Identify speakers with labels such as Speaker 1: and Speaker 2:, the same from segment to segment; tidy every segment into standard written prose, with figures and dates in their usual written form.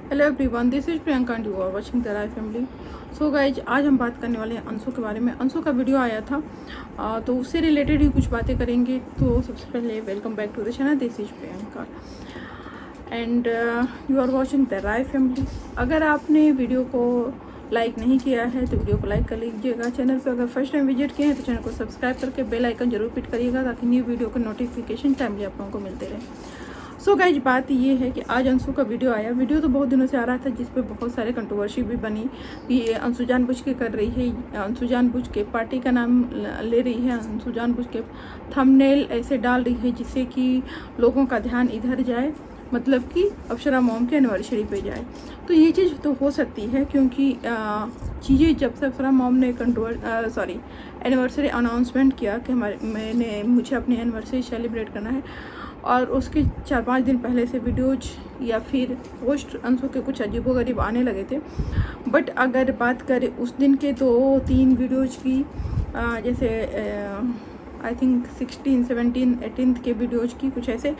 Speaker 1: Hello everyone, this is Priyanka and you are watching the Rai family. So guys, आज हम बात करने वाले हैं अंशु के बारे में। अंशु का वीडियो आया था तो उससे रिलेटेड ही कुछ बातें करेंगे। तो सबसे पहले welcome back to the channel, this is Priyanka and you are watching the Rai family. अगर आपने वीडियो को लाइक नहीं किया है तो वीडियो को लाइक कर लीजिएगा। चैनल पर अगर फर्स्ट टाइम विजिट किए हैं तो चैनल को सब्सक्राइब करके बेल आइकन जरूर हिट करिएगा ताकि न्यू वीडियो का नोटिफिकेशन टाइमली आप लोगों को मिलते रहे। सो गाइज, बात ये है कि आज अंशु का वीडियो आया। वीडियो तो बहुत दिनों से आ रहा था जिस पे बहुत सारे कंट्रोवर्सी भी बनी कि ये अंशु जानबूझ के कर रही है, अंशु जानबूझ के पार्टी का नाम ले रही है, अंशु जानबूझ के थंबनेल ऐसे डाल रही है जिससे कि लोगों का ध्यान इधर जाए, मतलब कि अप्सरा मॉम के एनिवर्सरी पे जाए। तो ये चीज़ तो हो सकती है क्योंकि चीज़ें जब से अप्सरा मॉम ने एनिवर्सरी अनाउंसमेंट किया कि मुझे अपनी एनिवर्सरी सेलिब्रेट करना है, और उसके 4-5 दिन पहले से वीडियोज या फिर पोस्ट अंशु के कुछ अजीबोगरीब आने लगे थे। बट अगर बात करें उस दिन के 2-3 वीडियोज की, जैसे आई थिंक 16, 17, 18 के वीडियोज की कुछ ऐसे,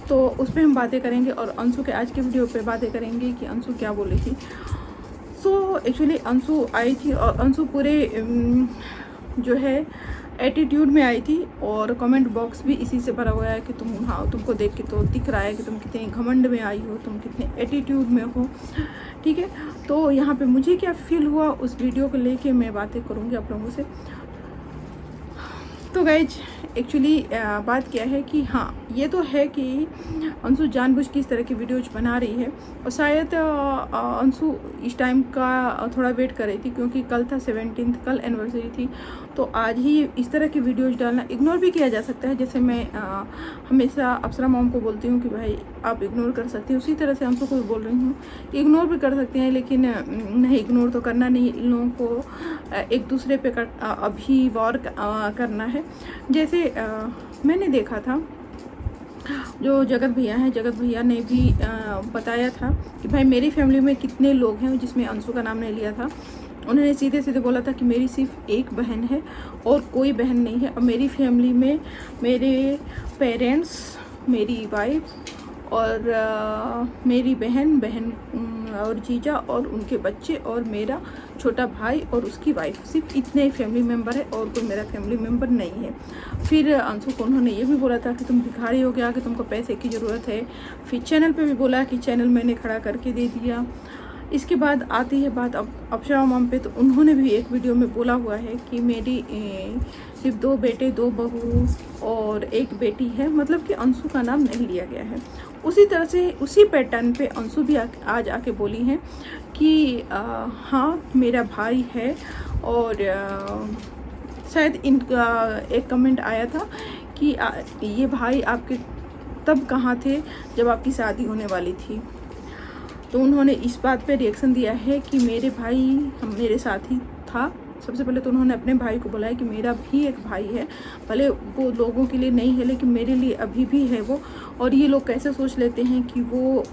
Speaker 1: तो उस पर हम बातें करेंगे और अंशु के आज के वीडियो पे बातें करेंगे कि अंशु क्या बोली थी। सो एक्चुअली अंशु आई थी और अंशु पूरे जो है एटीट्यूड में आई थी, और कमेंट बॉक्स भी इसी से भरा हुआ है कि तुमको देख के तो दिख रहा है कि तुम कितने घमंड में आई हो, तुम कितने एटीट्यूड में हो। ठीक है, तो यहाँ पे मुझे क्या फील हुआ उस वीडियो को लेके मैं बातें करूँगी आप लोगों से। तो गाइज, एक्चुअली बात क्या है कि हाँ, ये तो है कि अंशु जानबूझ के इस तरह की वीडियोज बना रही है, और शायद अंशु इस टाइम का थोड़ा वेट कर रही थी क्योंकि कल था 17, कल एनिवर्सरी थी। तो आज ही इस तरह की वीडियोज डालना इग्नोर भी किया जा सकता है। जैसे मैं हमेशा अप्सरा मॉम को बोलती हूँ कि भाई आप इग्नोर कर सकती हैं, उसी तरह से अंशु को भी बोल रही हूँ कि इग्नोर भी कर सकते हैं, लेकिन नहीं, इग्नोर तो करना नहीं। इन लोगों को एक दूसरे पे अभी वॉर करना है। जैसे मैंने देखा था, जो जगत भैया हैं, जगत भैया ने भी बताया था कि भाई मेरी फैमिली में कितने लोग हैं, जिसमें अंशु का नाम नहीं लिया था। उन्होंने सीधे सीधे बोला था कि मेरी सिर्फ एक बहन है और कोई बहन नहीं है, और मेरी फैमिली में मेरे पेरेंट्स, मेरी वाइफ और मेरी बहन और जीजा और उनके बच्चे और मेरा छोटा भाई और उसकी वाइफ, सिर्फ इतने ही फैमिली मेम्बर है और कोई मेरा फैमिली मेम्बर नहीं है। फिर अंशु को उन्होंने ये भी बोला था कि तुम भिखारी हो गया, कि तुमको पैसे की ज़रूरत है। फिर चैनल पे भी बोला कि चैनल मैंने खड़ा करके दे दिया। इसके बाद आती है बात अब अप्सरा मॉम पे, तो उन्होंने भी एक वीडियो में बोला हुआ है कि मेरी सिर्फ 2 बेटे 2 बहू और 1 बेटी है, मतलब कि अंशु का नाम नहीं लिया गया है। उसी तरह से उसी पैटर्न पे अंशु भी आज आके बोली हैं कि हाँ मेरा भाई है, और शायद इनका एक कमेंट आया था कि ये भाई आपके तब कहाँ थे जब आपकी शादी होने वाली थी। तो उन्होंने इस बात पे रिएक्शन दिया है कि मेरे भाई मेरे साथ ही था। सबसे पहले तो उन्होंने अपने भाई को बोला है कि मेरा भी एक भाई है, भले वो लोगों के लिए नहीं है लेकिन मेरे लिए अभी भी है वो। और ये लोग कैसे सोच लेते हैं कि वो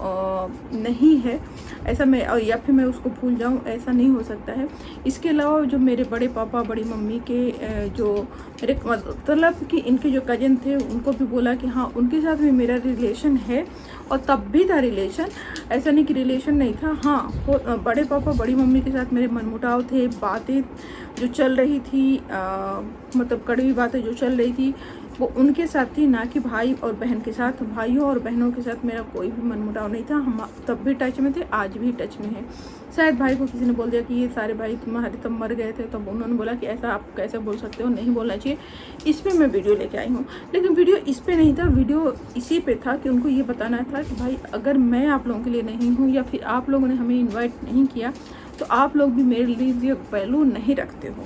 Speaker 1: नहीं है, ऐसा मैं या फिर मैं उसको भूल जाऊं, ऐसा नहीं हो सकता है। इसके अलावा जो मेरे बड़े पापा बड़ी मम्मी के जो मेरे मतलब कि इनके जो कज़न थे, उनको भी बोला कि हाँ उनके साथ भी मेरा रिलेशन है, और तब भी था रिलेशन, ऐसा नहीं कि रिलेशन नहीं था। हाँ, बड़े पापा बड़ी मम्मी के साथ मेरे मनमुटाव थे, बातें जो चल रही थी, मतलब कड़वी बातें जो चल रही थी वो उनके साथ थी, ना कि भाई और बहन के साथ। भाइयों और बहनों के साथ मेरा कोई भी मनमुटाव नहीं था। हम तब भी टच में थे, आज भी टच में हैं। शायद भाई को किसी ने बोल दिया कि ये सारे भाई तुम्हारे तब मर गए थे, तब उन्होंने बोला कि ऐसा आप कैसे बोल सकते हो, नहीं बोलना चाहिए। इस पर मैं वीडियो लेके आई हूँ, लेकिन वीडियो इस पर नहीं था, वीडियो इसी पे था कि उनको ये बताना था कि भाई अगर मैं आप लोगों के लिए नहीं हूँ या फिर आप लोगों ने हमें इन्वाइट नहीं किया तो आप लोग भी मेरे लिए वैल्यू नहीं रखते हो।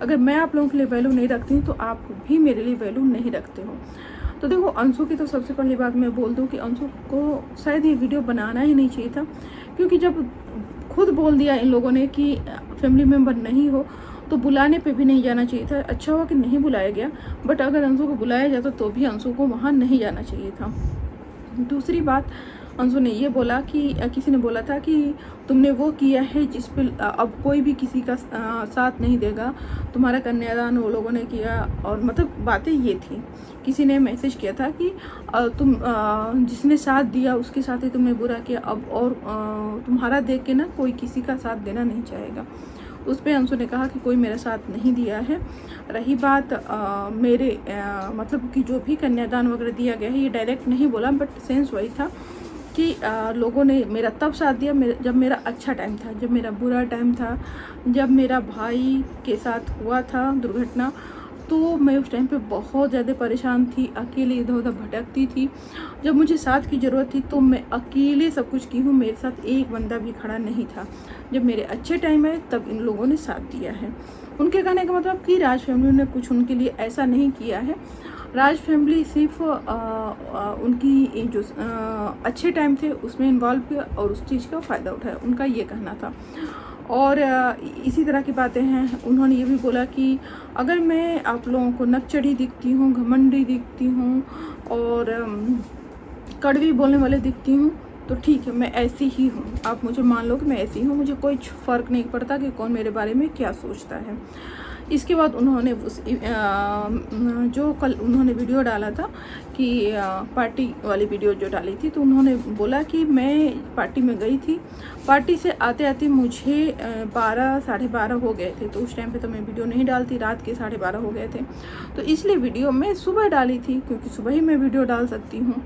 Speaker 1: अगर मैं आप लोगों के लिए वैल्यू नहीं रखती हूँ तो आप भी मेरे लिए वैल्यू नहीं रखते हो। तो देखो, अंशु की तो सबसे पहली बात मैं बोल दूँ कि अंशु को शायद ये वीडियो बनाना ही नहीं चाहिए था, क्योंकि जब खुद बोल दिया इन लोगों ने कि फैमिली मेम्बर नहीं हो तो बुलाने पे भी नहीं जाना चाहिए था। अच्छा हुआ कि नहीं बुलाया गया, बट अगर अंशु को बुलाया जाता तो भी अंशु को वहाँ नहीं जाना चाहिए था। दूसरी बात, अंशु ने ये बोला कि किसी ने बोला था कि तुमने वो किया है जिस पे अब कोई भी किसी का साथ नहीं देगा, तुम्हारा कन्यादान वो लोगों ने किया। और मतलब बातें ये थी, किसी ने मैसेज किया था कि तुम जिसने साथ दिया उसके साथ ही तुमने बुरा किया, अब और तुम्हारा देख के ना कोई किसी का साथ देना नहीं चाहेगा। उस पर अंशु ने कहा कि कोई मेरा साथ नहीं दिया है। रही बात मेरे मतलब कि जो भी कन्यादान वगैरह दिया गया है, ये डायरेक्ट नहीं बोला बट सेंस वही था कि लोगों ने मेरा तब साथ दिया जब मेरा अच्छा टाइम था, जब मेरा बुरा टाइम था, जब मेरा भाई के साथ हुआ था दुर्घटना, तो मैं उस टाइम पे बहुत ज़्यादा परेशान थी, अकेले इधर उधर भटकती थी। जब मुझे साथ की ज़रूरत थी तो मैं अकेले सब कुछ की हूँ, मेरे साथ एक बंदा भी खड़ा नहीं था। जब मेरे अच्छे टाइम आए तब इन लोगों ने साथ दिया है। उनके कहने का मतलब कि राज फैमिली ने कुछ उनके लिए ऐसा नहीं किया है। राज फैमिली सिर्फ उनकी जो अच्छे टाइम थे उसमें इन्वॉल्व किया और उस चीज़ का फ़ायदा उठाया, उनका ये कहना था। और इसी तरह की बातें हैं। उन्होंने ये भी बोला कि अगर मैं आप लोगों को नकचढ़ी दिखती हूँ, घमंडी दिखती हूँ और कड़वी बोलने वाले दिखती हूँ तो ठीक है, मैं ऐसी ही हूँ, आप मुझे मान लो कि मैं ऐसी हूँ, मुझे कोई फ़र्क नहीं पड़ता कि कौन मेरे बारे में क्या सोचता है। इसके बाद उन्होंने जो कल उन्होंने वीडियो डाला था कि पार्टी वाली वीडियो जो डाली थी, तो उन्होंने बोला कि मैं पार्टी में गई थी, पार्टी से आते आते मुझे 12 साढ़े 12 हो गए थे। तो उस टाइम पे तो मैं वीडियो नहीं डालती, रात के 12:30 हो गए थे, तो इसलिए वीडियो मैं सुबह डाली थी क्योंकि सुबह ही मैं वीडियो डाल सकती हूँ।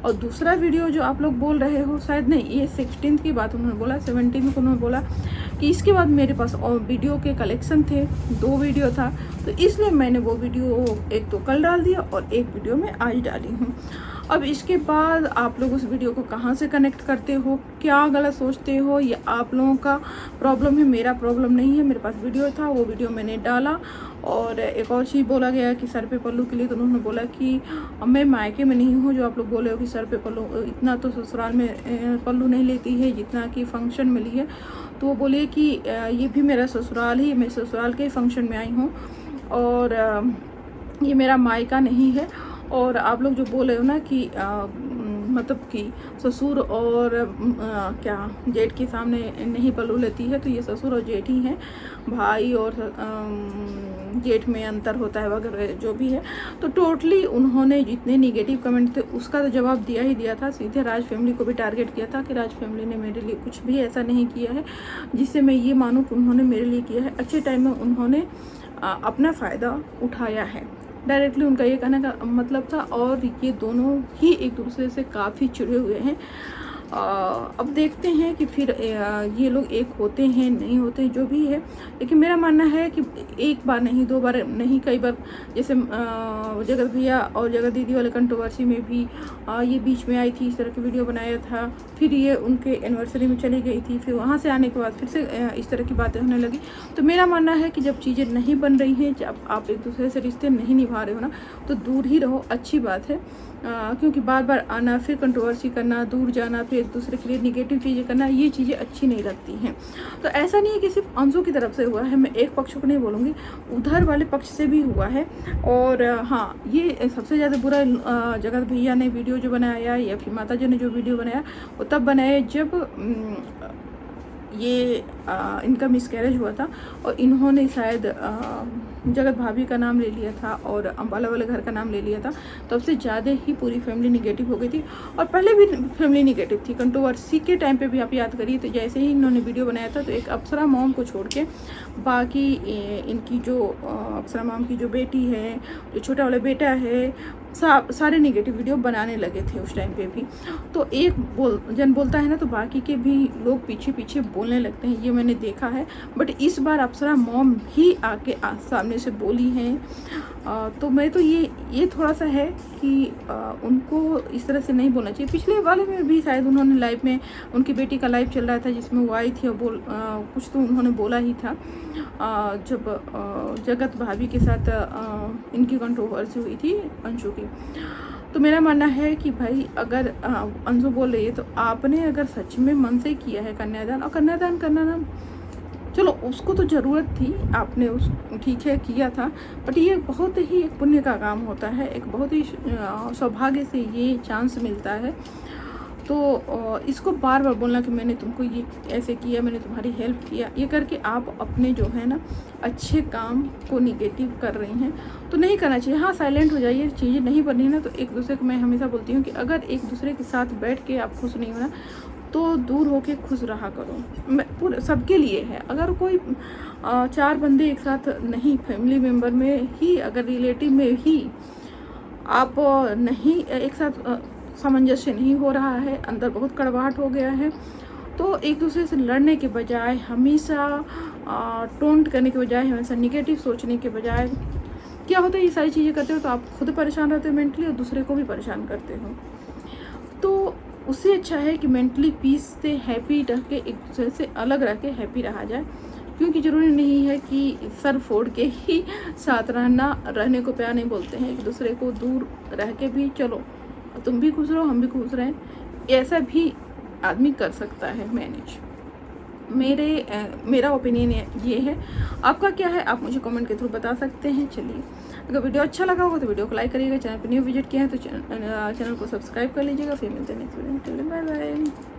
Speaker 1: और दूसरा वीडियो जो आप लोग बोल रहे हो, शायद नहीं, ये 16 की बात उन्होंने बोला, 17 को उन्होंने बोला कि इसके बाद मेरे पास और वीडियो के कलेक्शन थे, 2 वीडियो था, तो इसलिए मैंने वो वीडियो एक तो कल डाल दिया और एक वीडियो मैं आज डाली हूँ। अब इसके बाद आप लोग उस वीडियो को कहाँ से कनेक्ट करते हो, क्या गलत सोचते हो, ये आप लोगों का प्रॉब्लम है, मेरा प्रॉब्लम नहीं है। मेरे पास वीडियो था, वो वीडियो मैंने डाला। और एक और चीज़ बोला गया कि सर पे पल्लू के लिए, तो उन्होंने बोला कि मैं मायके में नहीं हूँ, जो आप लोग बोले हो कि सर पे पल्लू, इतना तो ससुराल में पल्लू नहीं लेती है जितना कि फंक्शन में ली है। तो वो बोले कि ये भी मेरा ससुराल ही, मैं ससुराल के फंक्शन में आई हूँ और ये मेरा मायका नहीं है। और आप लोग जो बोल रहे हो ना कि मतलब कि ससुर और क्या जेठ के सामने नहीं पल्लू लेती है, तो ये ससुर और जेठ ही हैं, भाई और जेठ में अंतर होता है वगैरह जो भी है। तो टोटली उन्होंने जितने निगेटिव कमेंट थे उसका तो जवाब दिया ही दिया था। सीधे राज फैमिली को भी टारगेट किया था कि राज फैमिली ने मेरे लिए कुछ भी ऐसा नहीं किया है जिससे मैं ये मानूँ कि उन्होंने मेरे लिए किया है। अच्छे टाइम में उन्होंने अपना फ़ायदा उठाया है, डायरेक्टली उनका ये कहने का मतलब था। और ये दोनों ही एक दूसरे से काफ़ी चिढ़े हुए हैं। अब देखते हैं कि फिर ये लोग एक होते हैं नहीं होते, जो भी है। लेकिन मेरा मानना है कि एक बार नहीं, 2 बार नहीं, कई बार, जैसे जगत भैया और जगत दीदी वाले कंट्रोवर्सी में भी ये बीच में आई थी, इस तरह की वीडियो बनाया था, फिर ये उनके एनिवर्सरी में चली गई थी, फिर वहाँ से आने के बाद फिर से इस तरह की बातें होने लगी। तो मेरा मानना है कि जब चीज़ें नहीं बन रही हैं, जब आप एक दूसरे से रिश्ते नहीं निभा रहे हो ना, तो दूर ही रहो, अच्छी बात है। क्योंकि बार बार आना, फिर कंट्रोवर्सी करना, दूर जाना, फिर एक दूसरे के लिए निगेटिव चीज़ें करना, ये चीज़ें अच्छी नहीं लगती हैं। तो ऐसा नहीं है कि सिर्फ अंशु की तरफ से हुआ है, मैं एक पक्ष को नहीं बोलूँगी, उधर वाले पक्ष से भी हुआ है। और हाँ, ये सबसे ज़्यादा बुरा जगत भैया ने वीडियो जो बनाया या फिर माता जी ने जो वीडियो बनाया, वो तब बनाया जब ये इनका मिसकैरेज हुआ था और इन्होंने शायद जगत भाभी का नाम ले लिया था और अम्बाला वाले घर का नाम ले लिया था। तब से ज़्यादा ही पूरी फैमिली निगेटिव हो गई थी। और पहले भी फैमिली निगेटिव थी, कंट्रोवर्सी के टाइम पे भी आप याद करिए, तो जैसे ही इन्होंने वीडियो बनाया था तो एक अप्सरा मॉम को छोड़ के बाकी इनकी जो अप्सरा मॉम की जो बेटी है, जो छोटा वाला बेटा है, सारे निगेटिव वीडियो बनाने लगे थे उस टाइम पे भी। तो एक जन बोलता है ना, तो बाकी के भी लोग पीछे पीछे बोलने लगते हैं, ये मैंने देखा है। बट इस बार अप्सरा मॉम भी आके सामने से बोली हैं। तो मैं तो ये थोड़ा सा है कि उनको इस तरह से नहीं बोलना चाहिए। पिछले वाले में भी शायद उन्होंने लाइव में, उनकी बेटी का लाइव चल रहा था जिसमें वो आई थी और कुछ तो उन्होंने बोला ही था, जब जगत भाभी के साथ इनकी कंट्रोवर्सी हुई थी अंशु की। तो मेरा मानना है कि भाई, अगर अंशु बोल रही है तो आपने अगर सच में मन से किया है कन्यादान, और कन्यादान करना ना, चलो उसको तो ज़रूरत थी, आपने उस ठीक है किया था, बट ये बहुत ही एक पुण्य का काम होता है, एक बहुत ही सौभाग्य से ये चांस मिलता है। तो इसको बार बार बोलना कि मैंने तुमको ये ऐसे किया, मैंने तुम्हारी हेल्प किया, ये करके आप अपने जो है ना अच्छे काम को निगेटिव कर रही हैं, तो नहीं करना चाहिए। हाँ, साइलेंट हो जाइए, चीज़ें नहीं बननी है ना तो एक दूसरे को, मैं हमेशा बोलती हूँ कि अगर एक दूसरे के साथ बैठ के आप खुश नहीं हो ना तो दूर होके खुश रहा करो। मैं पूरे सबके लिए है। अगर कोई 4 बंदे एक साथ नहीं, फैमिली मेम्बर में ही, अगर रिलेटिव में ही आप नहीं एक साथ सामंजस्य नहीं हो रहा है, अंदर बहुत कड़वाहट हो गया है, तो एक दूसरे से लड़ने के बजाय, हमेशा टोंट करने के बजाय, हमेशा निगेटिव सोचने के बजाय, क्या होता है ये सारी चीज़ें करते हो तो आप खुद परेशान रहते हो मेंटली और दूसरे को भी परेशान करते हो। तो उससे अच्छा है कि मेंटली पीस से हैप्पी रह के, एक दूसरे से अलग रह के हैप्पी रहा जाए। क्योंकि ज़रूरी नहीं है कि सर फोड़ के ही साथ रहने को प्यार नहीं बोलते हैं। एक दूसरे को दूर रह के भी चलो तुम भी खुश रहो, हम भी खुश रहें, ऐसा भी आदमी कर सकता है मैनेज। मेरा ओपिनियन ये है। आपका क्या है आप मुझे कमेंट के थ्रू बता सकते हैं। चलिए, अगर वीडियो अच्छा लगा होगा तो वीडियो को लाइक करिएगा, चैनल पर न्यू विजिट किया है तो चैनल को सब्सक्राइब कर लीजिएगा। फिर मिलते हैं नेक्स्ट वीडियो में। Bye bye.